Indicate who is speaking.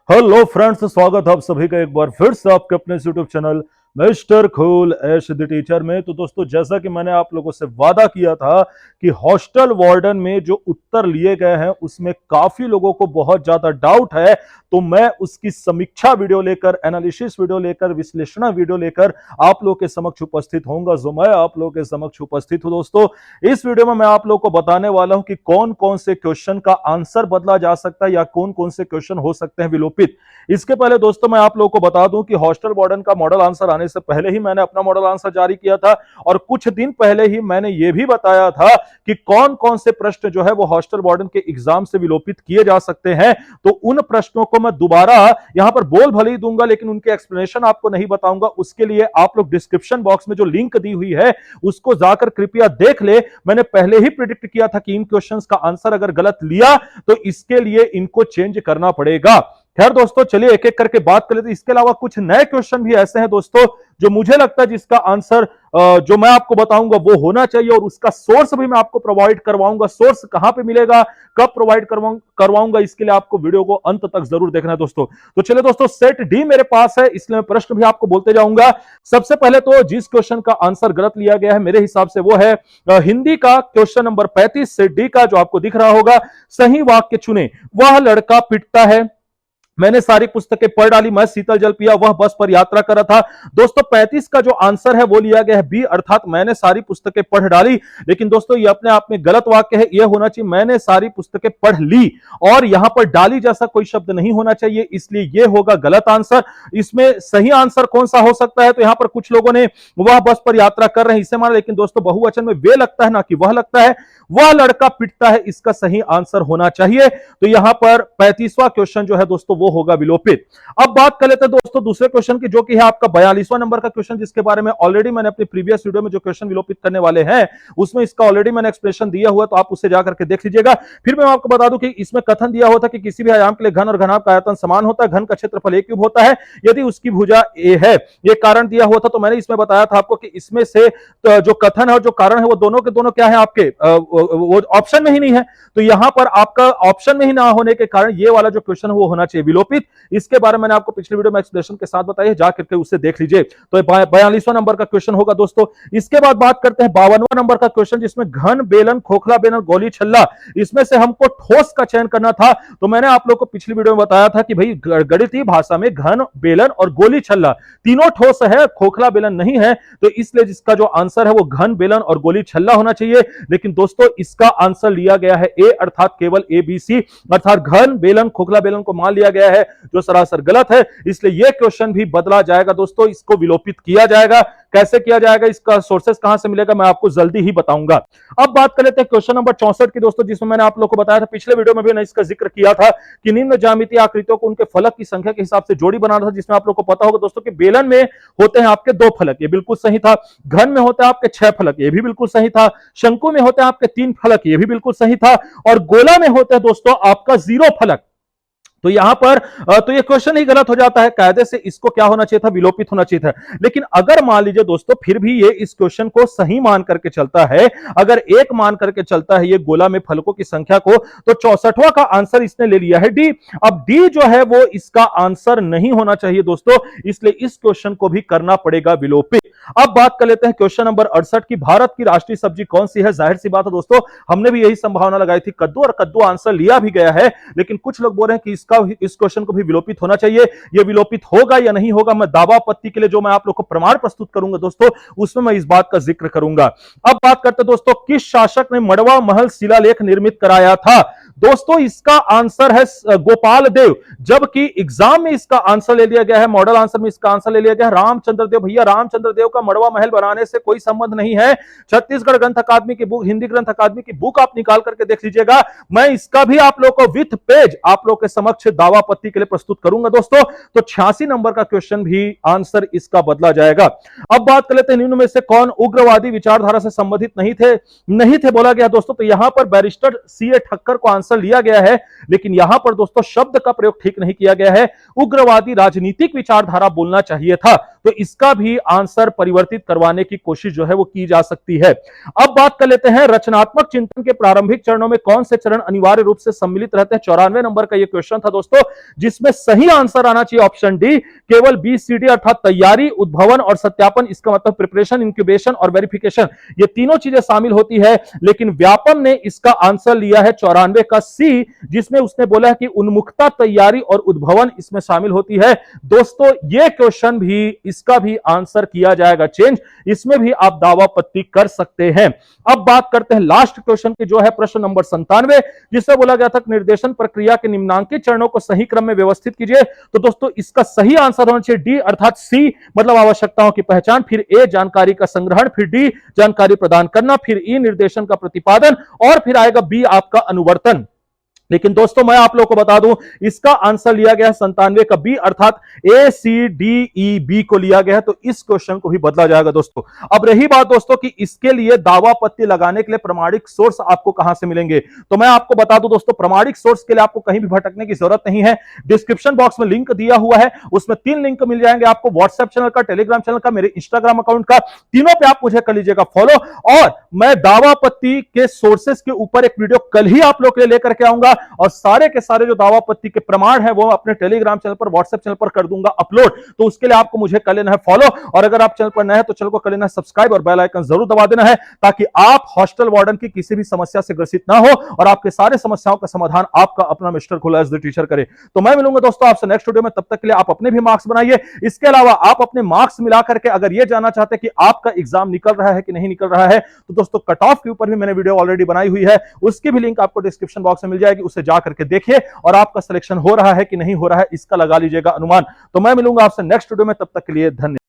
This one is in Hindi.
Speaker 1: हेलो फ्रेंड्स, स्वागत है आप सभी का एक बार फिर से आपके अपने YouTube channel Mister Cool Ash the teacher में। तो दोस्तों, जैसा कि मैंने आप लोगों से वादा किया था कि हॉस्टल वार्डन में जो उत्तर लिए गए हैं उसमें काफी लोगों को बहुत ज्यादा डाउट है, तो मैं उसकी समीक्षा वीडियो लेकर, एनालिसिस वीडियो लेकर, विश्लेषण वीडियो लेकर आप लोगों के समक्ष उपस्थित होऊंगा। जो मैं आप लोगों के समक्ष उपस्थित हूं दोस्तों, इस वीडियो में मैं आप लोगों को बताने वाला हूं कि कौन कौन से क्वेश्चन का आंसर बदला जा सकता है या कौन कौन से क्वेश्चन हो सकते हैं विलोपित। इसके पहले दोस्तों मैं आप लोगों को बता दूं कि हॉस्टल वार्डन का मॉडल आंसर आने से पहले ही मैंने अपना मॉडल आंसर जारी किया था और कुछ दिन पहले ही मैंने यह भी बताया था कि कौन कौन से प्रश्न जो है वो हॉस्टल वार्डन के एग्जाम से विलोपित किए जा सकते हैं। तो उन प्रश्नों को मैं दोबारा यहां पर बोल भले ही दूंगा, लेकिन उनके एक्सप्लेनेशन आपको नहीं बताऊंगा। उसके लिए आप लोग डिस्क्रिप्शन बॉक्स में जो लिंक दी हुई है उसको जाकर कृपया देख ले। मैंने पहले ही प्रिडिक्ट किया था कि इन क्वेश्चंस का आंसर अगर गलत लिया तो इसके लिए इनको चेंज करना पड़ेगा। खैर दोस्तों, चलिए एक एक करके बात कर लेते हैं। इसके अलावा कुछ नए क्वेश्चन भी ऐसे हैं दोस्तों जो मुझे लगता है जिसका आंसर जो मैं आपको बताऊंगा वो होना चाहिए, और उसका सोर्स भी मैं आपको प्रोवाइड करवाऊंगा। सोर्स कहां पे मिलेगा, कब प्रोवाइड करवाऊंगा, इसके लिए आपको वीडियो को अंत तक जरूर देखना है दोस्तों। तो चलिए दोस्तों, सेट डी मेरे पास है, इसलिए मैं प्रश्न भी आपको बोलते जाऊंगा। सबसे पहले तो जिस क्वेश्चन का आंसर गलत लिया गया है मेरे हिसाब से वो है हिंदी का क्वेश्चन नंबर 35 सेट डी का, जो आपको दिख रहा होगा। सही वाक्य चुने। वह लड़का पिटता है, मैंने सारी पुस्तकें पढ़ डाली, मैं शीतल जल पिया, वह बस पर यात्रा कर रहा था। दोस्तों 35 का जो आंसर है वो लिया गया है बी, अर्थात मैंने सारी पुस्तकें पढ़ डाली। लेकिन दोस्तों ये अपने आप में गलत वाक्य है, यह होना चाहिए मैंने सारी पुस्तकें पढ़ ली, और यहां पर डाली जैसा कोई शब्द नहीं होना चाहिए, इसलिए यह होगा गलत आंसर। इसमें सही आंसर कौन सा हो सकता है, तो यहां पर कुछ लोगों ने वह बस पर यात्रा कर रहे हैं इसे माना, लेकिन दोस्तों बहुवचन में वे लगता है ना कि वह लगता है। वह लड़का पिटता है इसका सही आंसर होना चाहिए। तो यहां पर 35वां क्वेश्चन जो है दोस्तों वो होगा विलोपित। अब बात कर लेते हैं दोस्तों दूसरे क्वेश्चन की, जो कि है आपका 42वां नंबर का क्वेश्चन, जिसके बारे में ऑलरेडी मैंने अपनी प्रीवियस वीडियो में जो क्वेश्चन विलोपित करने वाले हैं उसमें इसका ऑलरेडी मैंने एक्सप्लेनेशन दिया हुआ, तो आप उससे जाकर के देख लीजिएगा। फिर मैं आपको बता दूं कि इसमें कथन दिया होता है कि किसी भी आयाम के लिए घन और घनाभ का आयतन समान होता है, घन का क्षेत्रफल एक क्यूब होता है यदि उसकी भुजा ए है। यह कारण दिया हुआ था, तो मैंने इसमें बताया था आपको कि इसमें से जो कथन है और जो कारण है वो दोनों के दोनों क्या है आपके वो ऑप्शन में ही नहीं है। तो यहां पर आपका ऑप्शन में ही ना होने के कारण ये वाला जो क्वेश्चन है वो होना चाहिए विलोपित। इसके बारे में मैंने आपको पिछले वीडियो में एक्सप्लेनेशन के साथ बताई है, जाकर के उससे देख लीजिए। तो 42वां नंबर का क्वेश्चन होगा दोस्तों। इसके बाद बात करते हैं 52वां नंबर का क्वेश्चन, जिसमें घन, बेलन, खोखला बेलन, गोली छल्ला, इसमें से हमको ठोस का चयन करना था। तो मैंने आप लोग को पिछली वीडियो में बताया था कि भाई गणितीय भाषा में घन, बेलन और गोली छल्ला तीनों ठोस है, खोखला बेलन नहीं है, तो इसलिए जिसका जो आंसर है वो घन, बेलन और गोली छल्ला होना चाहिए। लेकिन दोस्तों इसका आंसर लिया गया है ए, अर्थात केवल ए बी सी, अर्थात घन, बेलन, खोखला बेलन को मान लिया गया है, जो सरासर गलत है। इसलिए यह क्वेश्चन भी बदला जाएगा दोस्तों, इसको विलोपित किया जाएगा। कैसे किया जाएगा, इसका सोर्सेस कहां से मिलेगा मैं आपको जल्दी ही बताऊंगा। अब बात कर लेते हैं क्वेश्चन नंबर 64 की दोस्तों, जिसमें मैंने आप लोग को बताया था पिछले वीडियो में भी मैंने इसका जिक्र किया था कि निम्न ज्यामितीय आकृतियों को उनके फलक की संख्या के हिसाब से जोड़ी बनाना था, जिसमें आप लोग को पता होगा दोस्तों कि बेलन में होते हैं आपके 2 फलक, ये बिल्कुल सही था। घन में होते हैं आपके 6 फलक, ये भी बिल्कुल सही था। शंकु में होते हैं आपके 3 फलक, ये भी बिल्कुल सही था। और गोला में होते हैं दोस्तों आपका 0 फलक। तो यहां पर तो ये क्वेश्चन ही गलत हो जाता है, कायदे से इसको क्या होना चाहिए था, विलोपित होना चाहिए था। लेकिन अगर मान लीजिए दोस्तों फिर भी ये इस क्वेश्चन को सही मान करके चलता है, अगर 1 मान करके चलता है ये गोला में फलकों की संख्या को, तो 64वां का आंसर इसने ले लिया है डी। अब डी जो है वो इसका आंसर नहीं होना चाहिए दोस्तों, इसलिए इस क्वेश्चन को भी करना पड़ेगा विलोपित। अब बात कर लेते हैं क्वेश्चन नंबर 68 की, भारत की राष्ट्रीय सब्जी कौन सी है। जाहिर सी बात है दोस्तों, हमने भी यही संभावना लगाई थी कद्दू, और कद्दू आंसर लिया भी गया है। लेकिन कुछ लोग बोल रहे हैं कि इस क्वेश्चन को भी विलोपित होना चाहिए। यह विलोपित होगा या नहीं होगा, मैं दावा आपत्ति के लिए जो मैं आप लोग को प्रमाण प्रस्तुत करूंगा दोस्तों, उसमें मैं इस बात का जिक्र करूंगा। अब बात करते हैं दोस्तों, किस शासक ने मड़वा महल शिलालेख निर्मित कराया था। दोस्तों इसका आंसर है गोपाल देव, जबकि एग्जाम में इसका आंसर ले लिया गया है, मॉडल आंसर में इसका आंसर ले लिया गया है रामचंद्र देव। भैया रामचंद्र देव का मड़वा महल बनाने से कोई संबंध नहीं है। छत्तीसगढ़ ग्रंथ अकादमी की बुक, हिंदी ग्रंथ अकादमी की बुक आप निकाल करके देख लीजिएगा, मैं इसका भी आप लोग को विथ पेज आप लोग के समक्ष दावापत्ति के लिए प्रस्तुत करूंगा दोस्तों। तो 86 नंबर का क्वेश्चन भी आंसर इसका बदला जाएगा। अब बात कर लेते हैं निम्न में से कौन उग्रवादी विचारधारा से संबंधित नहीं थे बोला गया दोस्तों। तो यहां पर बैरिस्टर सीए ठक्कर को आंसर लिया गया है, लेकिन यहां पर दोस्तों शब्द का प्रयोग ठीक नहीं किया गया है, उग्रवादी राजनीतिक विचारधारा बोलना चाहिए था। तो इसका भी आंसर परिवर्तित करवाने की कोशिश जो है वो की जा सकती है। अब बात कर लेते हैं रचनात्मक चिंतन के प्रारंभिक चरणों में कौन से चरण अनिवार्य रूप से सम्मिलित रहते हैं। 94 नंबर का यह क्वेश्चन था दोस्तों, जिसमें सही आंसर आना चाहिए ऑप्शन डी, केवल बी सी डी, अर्थात तैयारी, उद्भवन और सत्यापन। इसका मतलब प्रिपरेशन, इंक्यूबेशन और वेरिफिकेशन, ये तीनों चीजें शामिल होती है। लेकिन व्यापम ने इसका आंसर लिया है 94 का सी, जिसमें उसने बोला है कि उन्मुखता, तैयारी और उद्भवन इसमें शामिल होती है। दोस्तों ये क्वेश्चन भी, इसका भी आंसर किया जाएगा चेंज, इसमें भी आप दावापत्ति कर सकते हैं। अब बात करते हैं लास्ट क्वेश्चन की, जो है प्रश्न नंबर 97, जिससे बोला गया था निर्देशन प्रक्रिया के निम्नांकित चरणों को सही क्रम में व्यवस्थित कीजिए। तो दोस्तों इसका सही आंसर होना चाहिए डी, अर्थात सी मतलब आवश्यकताओं की पहचान, फिर ए जानकारी का संग्रहण, फिर डी जानकारी प्रदान करना, फिर ई निर्देशन का प्रतिपादन और फिर आएगा बी आपका अनुवर्तन। लेकिन दोस्तों मैं आप लोगों को बता दूं, इसका आंसर लिया गया है 97 का बी, अर्थात ए सी डी ई बी को लिया गया है। तो इस क्वेश्चन को भी बदला जाएगा दोस्तों। अब रही बात दोस्तों कि इसके लिए दावापत्ति लगाने के लिए प्रमाणिक सोर्स आपको कहां से मिलेंगे, तो मैं आपको बता दूं दोस्तों, प्रमाणिक सोर्स के लिए आपको कहीं भी भटकने की जरूरत नहीं है। डिस्क्रिप्शन बॉक्स में लिंक दिया हुआ है, उसमें 3 लिंक मिल जाएंगे आपको, व्हाट्सएप चैनल का, टेलीग्राम चैनल का, मेरे इंस्टाग्राम अकाउंट का। तीनों पे आप मुझे कर लीजिएगा फॉलो। और मैं दावापत्ति के सोर्सेस के ऊपर एक वीडियो कल ही आप लोग के लिए लेकर के आऊंगा, और सारे के सारे जो दावापत्ति के प्रमाण है वो अपने टेलीग्राम चैनल पर, व्हाट्सएप चैनल पर कर दूंगा अपलोड। तो उसके लिए आपको मुझे कर लेना है फॉलो, और अगर आप चैनल पर नए हैं तो चैनल को कर लेना है सब्सक्राइब और बेल आइकन जरूर दबा देना है, ताकि आप हॉस्टल वार्डन की किसी भी समस्या से ग्रसित ना हो और आपके सारे समस्याओं का समाधान आपका अपना मिस्टर खुला एज द टीचर करे। तो मैं मिलूंगा दोस्तों आपसे नेक्स्ट वीडियो में, तब तक के लिए आप अपने भी मार्क्स बनाइए। इसके अलावा आप अपने मार्क्स मिलाकर के अगर यह जानना चाहते हैं कि आपका एग्जाम निकल रहा है कि नहीं निकल रहा है, तो दोस्तों कट ऑफ के ऊपर भी मैंने वीडियो ऑलरेडी बनाई हुई है, उसकी भी लिंक आपको डिस्क्रिप्शन बॉक्स में मिल जाएगी, उसे जाकर के देखिए और आपका सिलेक्शन हो रहा है कि नहीं हो रहा है इसका लगा लीजिएगा अनुमान। तो मैं मिलूंगा आपसे नेक्स्ट वीडियो में, तब तक के लिए धन्यवाद।